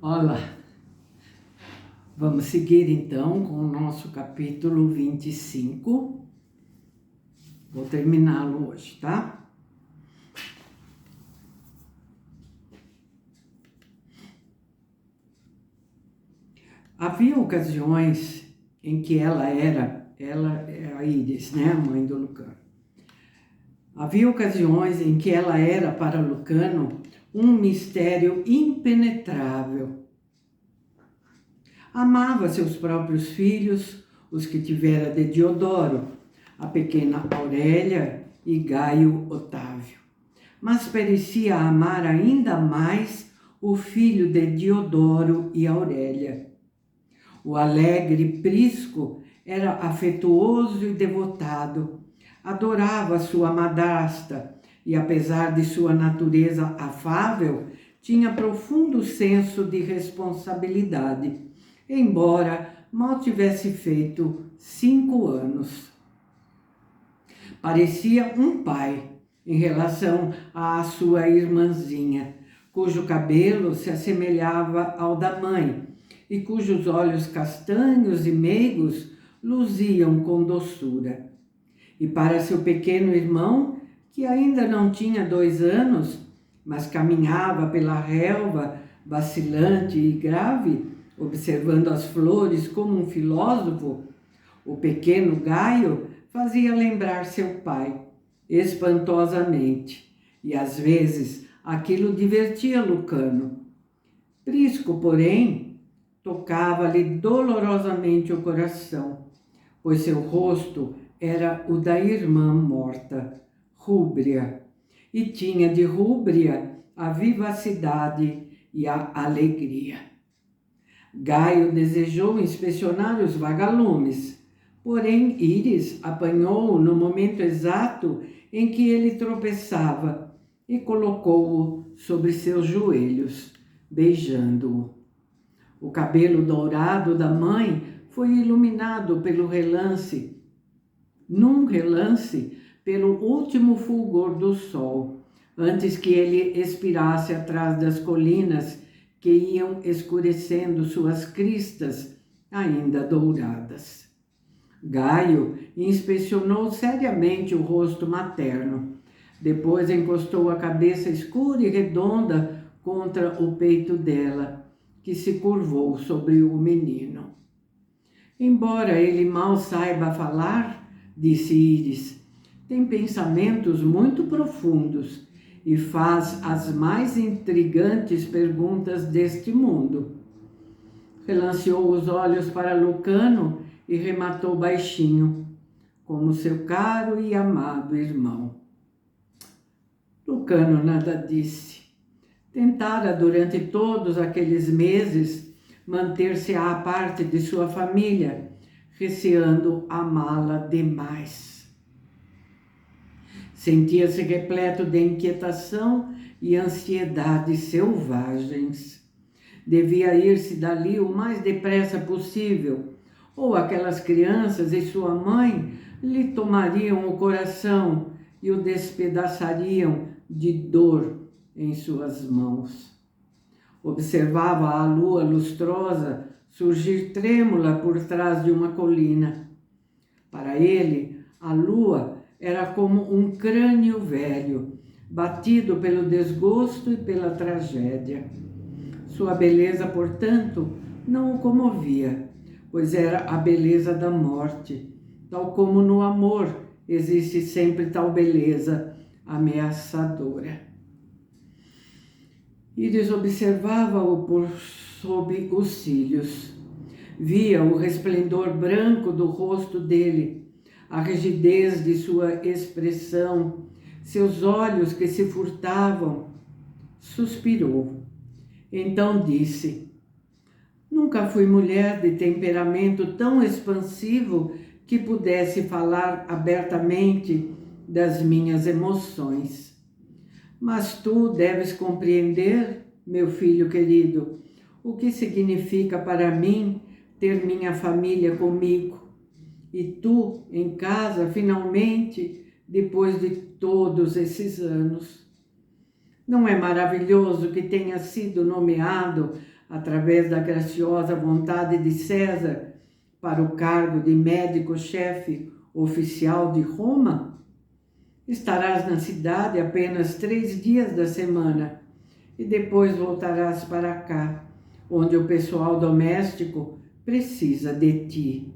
Olá, vamos seguir então com o nosso capítulo 25. Vou terminá-lo hoje, tá? Havia ocasiões em que ela é a Íris, né, a mãe do Lucano. Havia ocasiões em que ela era para Lucano um mistério impenetrável. Amava seus próprios filhos, os que tivera de Diodoro, a pequena Aurélia e Gaio Otávio. Mas parecia amar ainda mais o filho de Diodoro e Aurélia. O alegre Prisco era afetuoso e devotado, adorava sua madrasta e, apesar de sua natureza afável, tinha profundo senso de responsabilidade, embora mal tivesse feito 5 anos. Parecia um pai em relação à sua irmãzinha, cujo cabelo se assemelhava ao da mãe e cujos olhos castanhos e meigos luziam com doçura. E para seu pequeno irmão, que ainda não tinha 2 anos, mas caminhava pela relva, vacilante e grave, observando as flores como um filósofo, o pequeno Gaio fazia lembrar seu pai, espantosamente, e às vezes aquilo divertia Lucano. Prisco, porém, tocava-lhe dolorosamente o coração, pois seu rosto era o da irmã morta, Rúbria, e tinha de Rúbria a vivacidade e a alegria. Gaio desejou inspecionar os vagalumes, porém Íris apanhou-o no momento exato em que ele tropeçava e colocou-o sobre seus joelhos, beijando-o. O cabelo dourado da mãe foi iluminado num relance, pelo último fulgor do sol, antes que ele expirasse atrás das colinas que iam escurecendo suas cristas ainda douradas. Gaio inspecionou seriamente o rosto materno. Depois encostou a cabeça escura e redonda contra o peito dela, que se curvou sobre o menino. Embora ele mal saiba falar, disse Íris, tem pensamentos muito profundos e faz as mais intrigantes perguntas deste mundo. Relanceou os olhos para Lucano e rematou baixinho, como seu caro e amado irmão. Lucano nada disse. Tentara durante todos aqueles meses manter-se à parte de sua família, receando amá-la demais. Sentia-se repleto de inquietação e ansiedade selvagens. Devia ir-se dali o mais depressa possível, ou aquelas crianças e sua mãe lhe tomariam o coração e o despedaçariam de dor em suas mãos. Observava a lua lustrosa surgir trêmula por trás de uma colina. Para ele, a lua era como um crânio velho, batido pelo desgosto e pela tragédia. Sua beleza, portanto, não o comovia, pois era a beleza da morte, tal como no amor existe sempre tal beleza ameaçadora. Íris observava-o por sob os cílios. Via o resplendor branco do rosto dele, a rigidez de sua expressão, seus olhos que se furtavam. Suspirou. Então disse: nunca fui mulher de temperamento tão expansivo que pudesse falar abertamente das minhas emoções. Mas tu deves compreender, meu filho querido, o que significa para mim ter minha família comigo. E tu em casa, finalmente, depois de todos esses anos. Não é maravilhoso que tenha sido nomeado através da graciosa vontade de César, para o cargo de médico-chefe oficial de Roma? Estarás na cidade apenas 3 dias da semana e depois voltarás para cá, onde o pessoal doméstico precisa de ti,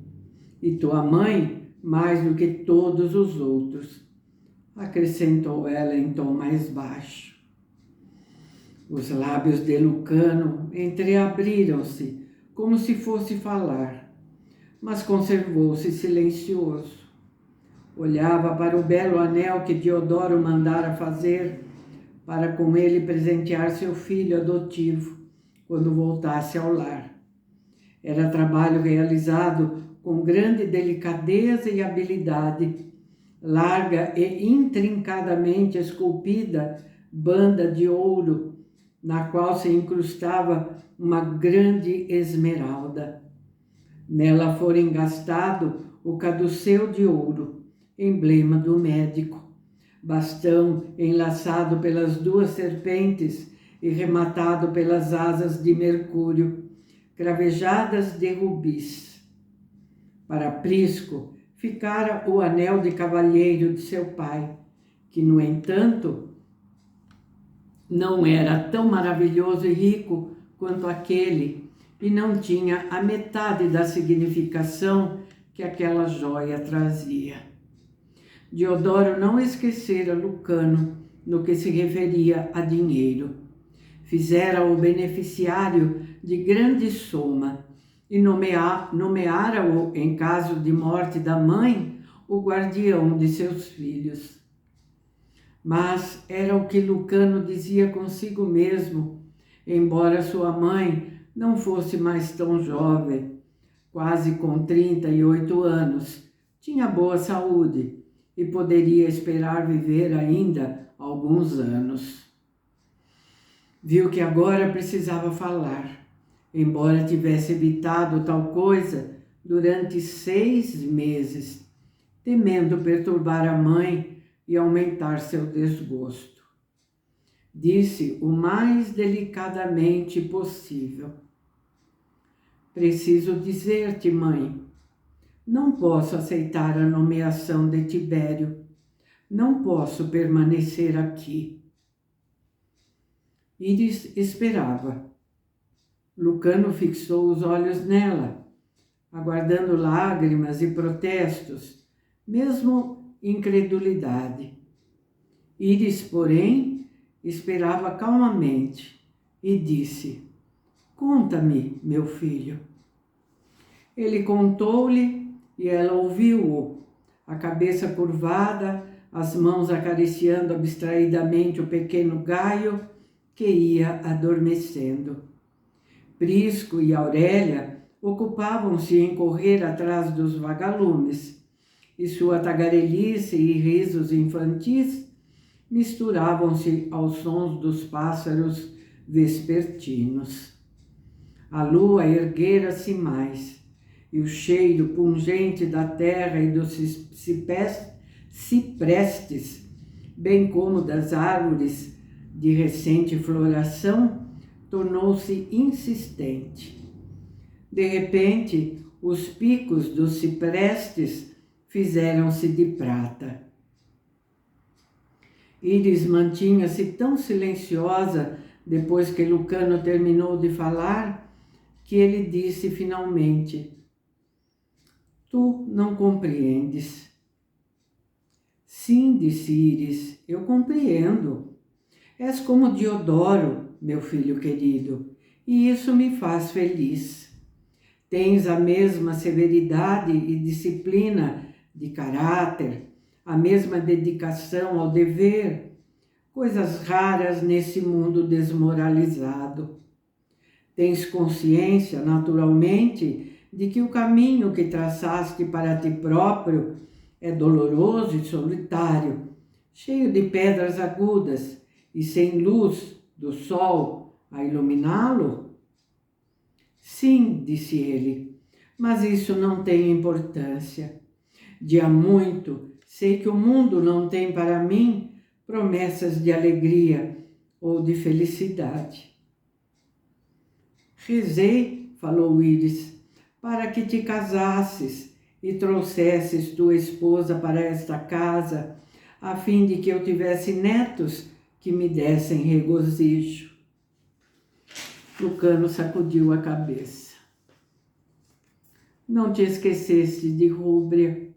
e tua mãe mais do que todos os outros, acrescentou ela em tom mais baixo. Os lábios de Lucano entreabriram-se, como se fosse falar, mas conservou-se silencioso. Olhava para o belo anel que Diodoro mandara fazer para com ele presentear seu filho adotivo quando voltasse ao lar. Era trabalho realizado com grande delicadeza e habilidade, larga e intrincadamente esculpida banda de ouro, na qual se incrustava uma grande esmeralda. Nela fora engastado o caduceu de ouro, emblema do médico, bastão enlaçado pelas 2 serpentes e rematado pelas asas de Mercúrio, cravejadas de rubis. Para Prisco ficara o anel de cavalheiro de seu pai, que, no entanto, não era tão maravilhoso e rico quanto aquele e não tinha a metade da significação que aquela joia trazia. Diodoro não esquecera Lucano no que se referia a dinheiro. Fizera-o beneficiário de grande soma e nomeara-o, em caso de morte da mãe, o guardião de seus filhos. Mas era o que Lucano dizia consigo mesmo, embora sua mãe não fosse mais tão jovem, quase com 38 anos, tinha boa saúde e poderia esperar viver ainda alguns anos. Viu que agora precisava falar, embora tivesse evitado tal coisa durante 6 meses, temendo perturbar a mãe e aumentar seu desgosto. Disse o mais delicadamente possível: preciso dizer-te, mãe, não posso aceitar a nomeação de Tibério. Não posso permanecer aqui. Íris esperava. Lucano fixou os olhos nela, aguardando lágrimas e protestos, mesmo incredulidade. Íris, porém, esperava calmamente e disse: conta-me, meu filho. Ele contou-lhe e ela ouviu-o, a cabeça curvada, as mãos acariciando abstraidamente o pequeno gaio que ia adormecendo. Prisco e Aurélia ocupavam-se em correr atrás dos vagalumes, e sua tagarelice e risos infantis misturavam-se aos sons dos pássaros vespertinos. A lua erguera-se mais, e o cheiro pungente da terra e dos ciprestes, bem como das árvores de recente floração, tornou-se insistente. De repente, os picos dos ciprestes fizeram-se de prata. Íris mantinha-se tão silenciosa depois que Lucano terminou de falar, que ele disse finalmente: tu não compreendes. Sim, disse Íris, eu compreendo. És como Diodoro, meu filho querido, e isso me faz feliz. Tens a mesma severidade e disciplina de caráter, a mesma dedicação ao dever, coisas raras nesse mundo desmoralizado. Tens consciência, naturalmente, de que o caminho que traçaste para ti próprio é doloroso e solitário, cheio de pedras agudas e sem luz do sol a iluminá-lo? Sim, disse ele, mas isso não tem importância. De há muito sei que o mundo não tem para mim promessas de alegria ou de felicidade. Rezei, falou Íris, para que te casasses e trouxesses tua esposa para esta casa, a fim de que eu tivesse netos que me dessem regozijo. Lucano sacudiu a cabeça. Não te esqueceste de Rúbria,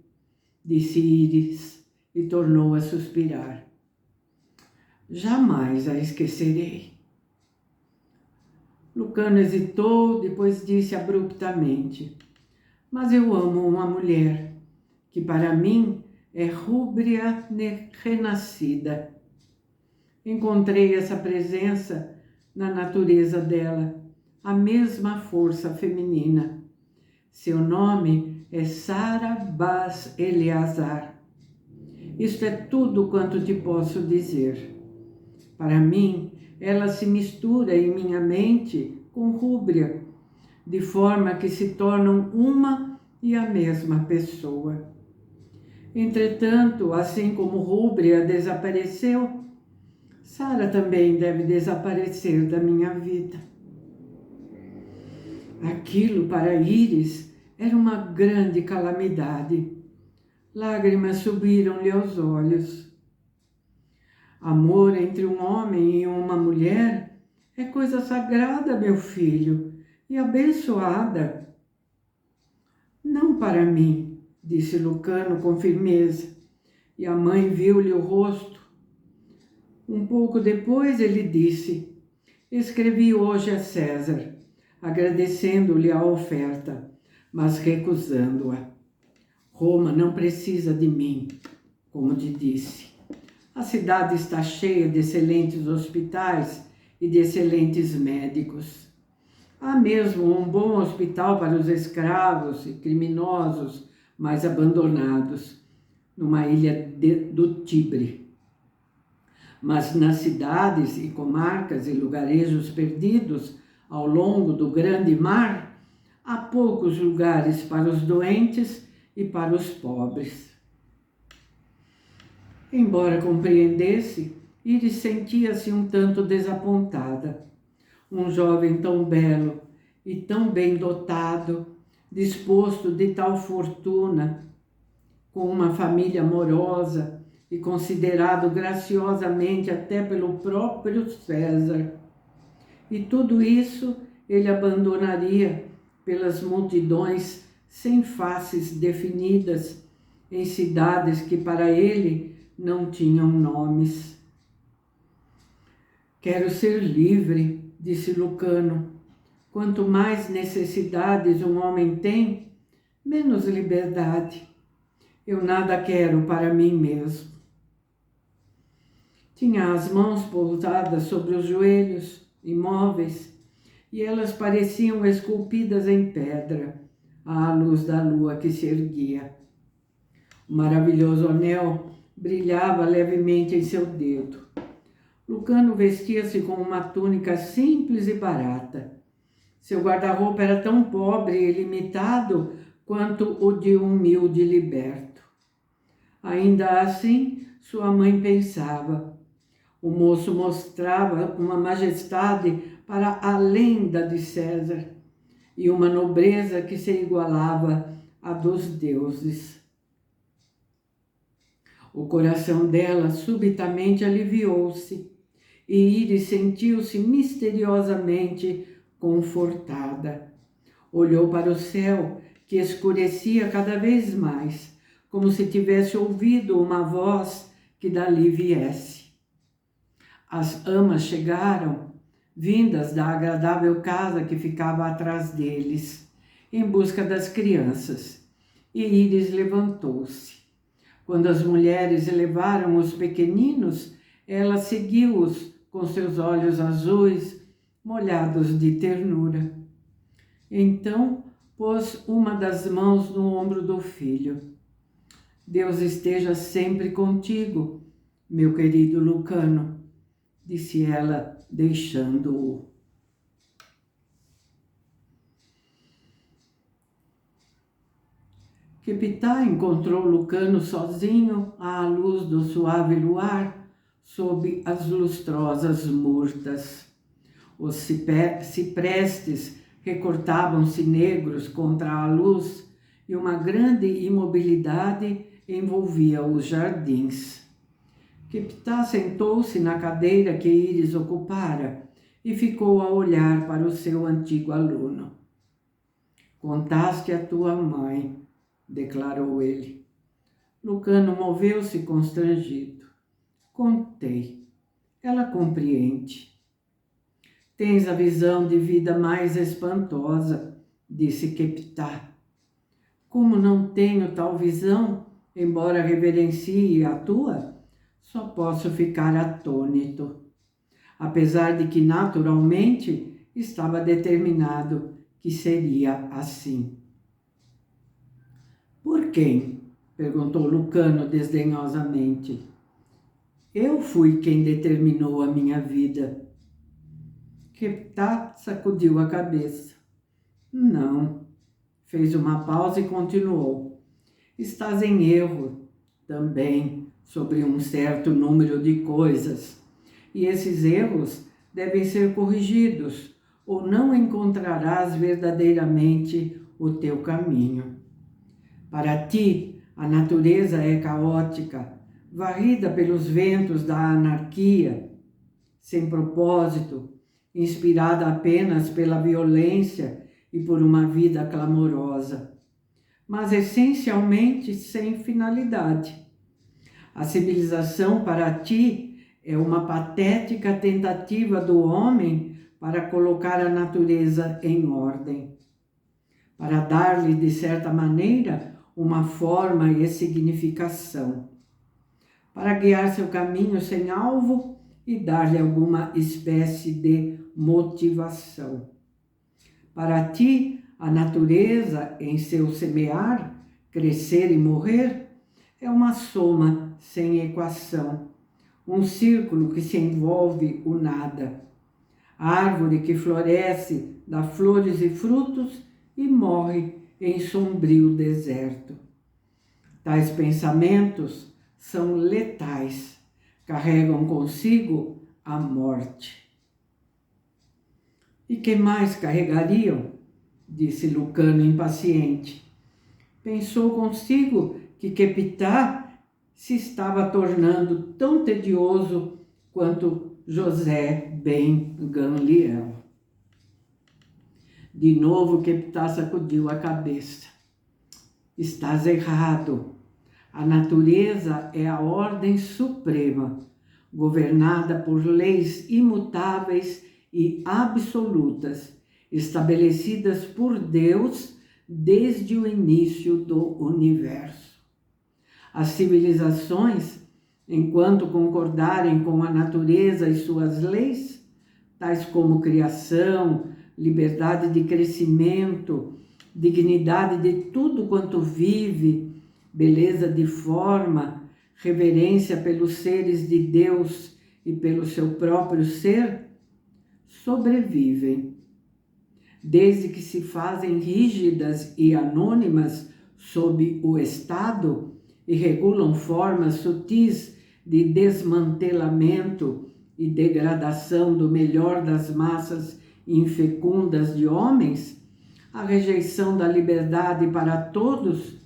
disse Íris e tornou a suspirar. Jamais a esquecerei. Lucano hesitou, depois disse abruptamente, mas eu amo uma mulher, que para mim é Rúbria renascida. Encontrei essa presença na natureza dela, a mesma força feminina. Seu nome é Sara Bas Eleazar. Isto é tudo quanto te posso dizer. Para mim, ela se mistura em minha mente com Rúbria, de forma que se tornam uma e a mesma pessoa. Entretanto, assim como Rúbria desapareceu, Sara também deve desaparecer da minha vida. Aquilo para Íris era uma grande calamidade. Lágrimas subiram-lhe aos olhos. Amor entre um homem e uma mulher é coisa sagrada, meu filho, e abençoada. Não para mim, disse Lucano com firmeza, e a mãe viu-lhe o rosto. Um pouco depois ele disse, escrevi hoje a César, agradecendo-lhe a oferta, mas recusando-a. Roma não precisa de mim, como te disse. A cidade está cheia de excelentes hospitais e de excelentes médicos. Há mesmo um bom hospital para os escravos e criminosos mais abandonados, numa ilha do Tibre. Mas nas cidades e comarcas e lugarejos perdidos ao longo do grande mar, há poucos lugares para os doentes e para os pobres. Embora compreendesse, Íris sentia-se um tanto desapontada. Um jovem tão belo e tão bem dotado, disposto de tal fortuna, com uma família amorosa e considerado graciosamente até pelo próprio César. E tudo isso ele abandonaria pelas multidões sem faces definidas, em cidades que para ele não tinham nomes. Quero ser livre, disse Lucano. Quanto mais necessidades um homem tem, menos liberdade. Eu nada quero para mim mesmo. Tinha as mãos pousadas sobre os joelhos, imóveis, e elas pareciam esculpidas em pedra, à luz da lua que se erguia. O maravilhoso anel brilhava levemente em seu dedo. Lucano vestia-se com uma túnica simples e barata. Seu guarda-roupa era tão pobre e limitado quanto o de um humilde liberto. Ainda assim, sua mãe pensava. O moço mostrava uma majestade para além da de César e uma nobreza que se igualava à dos deuses. O coração dela subitamente aliviou-se e Íris sentiu-se misteriosamente confortada. Olhou para o céu, que escurecia cada vez mais, como se tivesse ouvido uma voz que dali viesse. As amas chegaram, vindas da agradável casa que ficava atrás deles, em busca das crianças, e Íris levantou-se. Quando as mulheres levaram os pequeninos, ela seguiu-os com seus olhos azuis, molhados de ternura. Então, pôs uma das mãos no ombro do filho. Deus esteja sempre contigo, meu querido Lucano, disse ela, deixando-o. Quepitá encontrou Lucano sozinho à luz do suave luar, sob as lustrosas murtas. Os ciprestes recortavam-se negros contra a luz e uma grande imobilidade envolvia os jardins. Keptá sentou-se na cadeira que Íris ocupara e ficou a olhar para o seu antigo aluno. Contaste à tua mãe, declarou ele. Lucano moveu-se constrangido. Contei. Ela compreende. Tens a visão de vida mais espantosa, disse Keptá. Como não tenho tal visão, embora reverencie a tua, só posso ficar atônito. Apesar de que, naturalmente, estava determinado que seria assim. Por quem? Perguntou Lucano desdenhosamente. Eu fui quem determinou a minha vida. Keptá sacudiu a cabeça. Não. Fez uma pausa e continuou. Estás em erro também sobre um certo número de coisas. E esses erros devem ser corrigidos, ou não encontrarás verdadeiramente o teu caminho. Para ti, a natureza é caótica, varrida pelos ventos da anarquia, sem propósito, inspirada apenas pela violência e por uma vida clamorosa, mas essencialmente sem finalidade. A civilização para ti é uma patética tentativa do homem para colocar a natureza em ordem, para dar-lhe, de certa maneira, uma forma e significação, para guiar seu caminho sem alvo e dar-lhe alguma espécie de motivação. Para ti, a natureza, em seu semear, crescer e morrer, é uma soma sem equação, um círculo que se envolve o nada. A árvore que floresce, dá flores e frutos e morre em sombrio deserto. Tais pensamentos são letais, carregam consigo a morte. E que mais carregariam? Disse Lucano impaciente. Pensou consigo que Keptá se estava tornando tão tedioso quanto José ben Gamliel. De novo Keptá sacudiu a cabeça. Estás errado. A natureza é a ordem suprema, governada por leis imutáveis e absolutas, estabelecidas por Deus desde o início do universo. As civilizações, enquanto concordarem com a natureza e suas leis, tais como criação, liberdade de crescimento, dignidade de tudo quanto vive, beleza de forma, reverência pelos seres de Deus e pelo seu próprio ser, sobrevivem. Desde que se fazem rígidas e anônimas sob o Estado e regulam formas sutis de desmantelamento e degradação do melhor das massas infecundas de homens, a rejeição da liberdade para todos,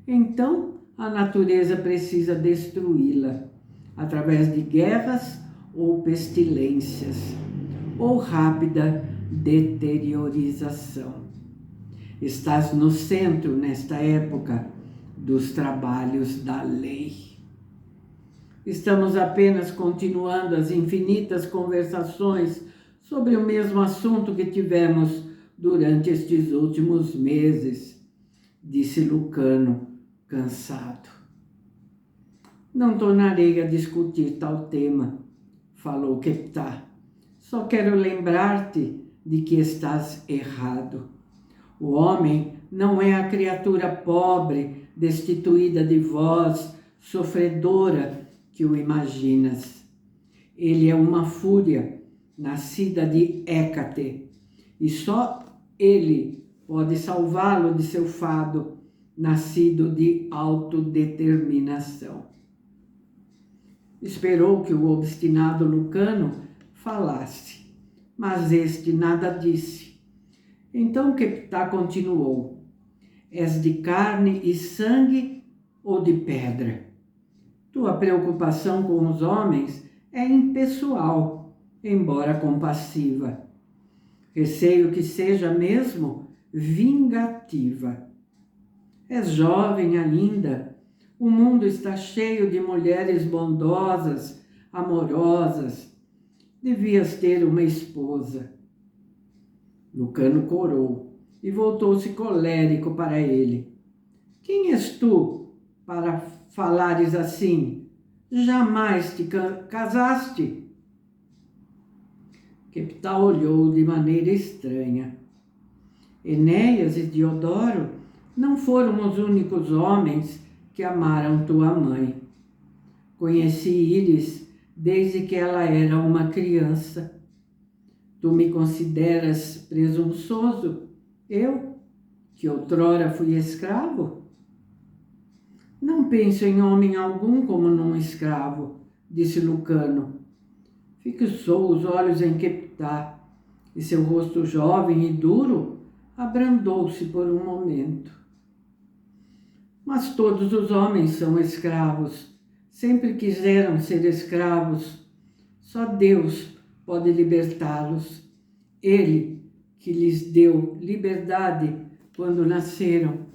então a natureza precisa destruí-la através de guerras ou pestilências, ou rápida deteriorização. Estás no centro, nesta época, dos trabalhos da lei. Estamos apenas continuando as infinitas conversações sobre o mesmo assunto que tivemos durante estes últimos meses, disse Lucano, cansado. Não tornarei a discutir tal tema, falou Keptá. Só quero lembrar-te de que estás errado. O homem não é a criatura pobre, destituída de voz, sofredora que o imaginas. Ele é uma fúria, nascida de Hécate, e só ele pode salvá-lo de seu fado, nascido de autodeterminação. Esperou que o obstinado Lucano falasse, Mas este nada disse. Então Queptá continuou: és de carne e sangue ou de pedra? Tua preocupação com os homens é impessoal, embora compassiva. Receio que seja mesmo vingativa. És jovem ainda. O mundo está cheio de mulheres bondosas, amorosas. Devias ter uma esposa. Lucano corou e voltou-se colérico para ele. Quem és tu para falares assim? Jamais te casaste? Queptá olhou de maneira estranha. Enéas e Diodoro não foram os únicos homens que amaram tua mãe. Conheci Íris desde que ela era uma criança. Tu me consideras presunçoso? Eu, que outrora fui escravo? Não penso em homem algum como num escravo, disse Lucano. Fixou os olhos em Queptá, e seu rosto jovem e duro abrandou-se por um momento. Mas todos os homens são escravos, sempre quiseram ser escravos. Só Deus pode libertá-los. Ele que lhes deu liberdade quando nasceram,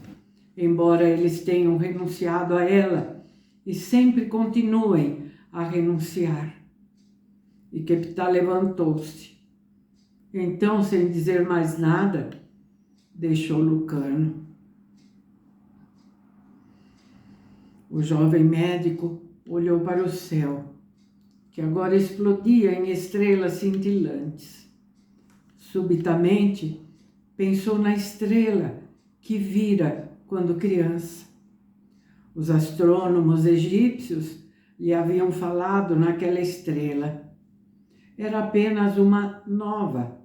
embora eles tenham renunciado a ela e sempre continuem a renunciar. E Queptá levantou-se. Então, sem dizer mais nada, deixou Lucano. O jovem médico olhou para o céu, que agora explodia em estrelas cintilantes. Subitamente, pensou na estrela que vira quando criança. Os astrônomos egípcios lhe haviam falado naquela estrela. Era apenas uma nova.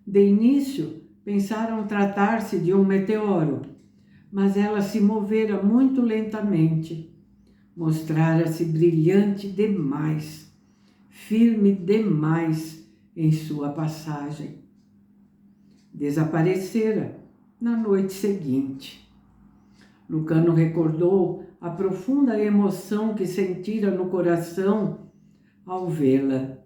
De início, pensaram tratar-se de um meteoro, mas ela se movera muito lentamente. Mostrara-se brilhante demais, firme demais em sua passagem. Desaparecera na noite seguinte. Lucano recordou a profunda emoção que sentira no coração ao vê-la.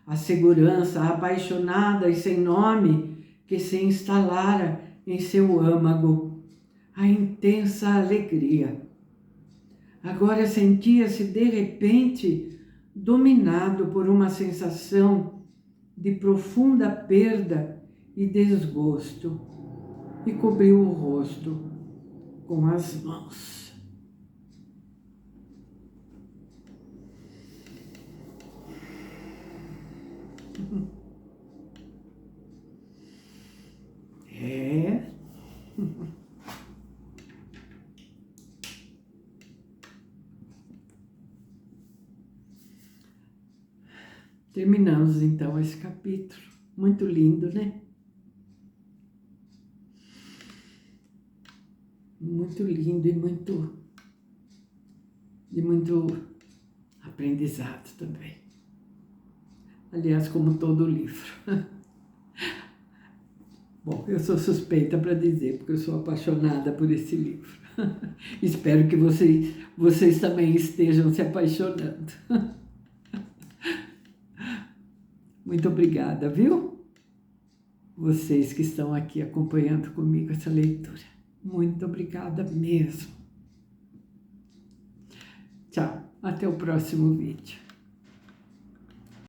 A segurança apaixonada e sem nome que se instalara em seu âmago. A intensa alegria. Agora sentia-se de repente dominado por uma sensação de profunda perda e desgosto e cobriu o rosto com as mãos. Terminamos então esse capítulo. Muito lindo, né? Muito lindo e muito aprendizado também. Aliás, como todo livro. Bom, eu sou suspeita para dizer, porque eu sou apaixonada por esse livro. Espero que vocês também estejam se apaixonando. Muito obrigada, viu? Vocês que estão aqui acompanhando comigo essa leitura. Muito obrigada mesmo. Tchau, até o próximo vídeo.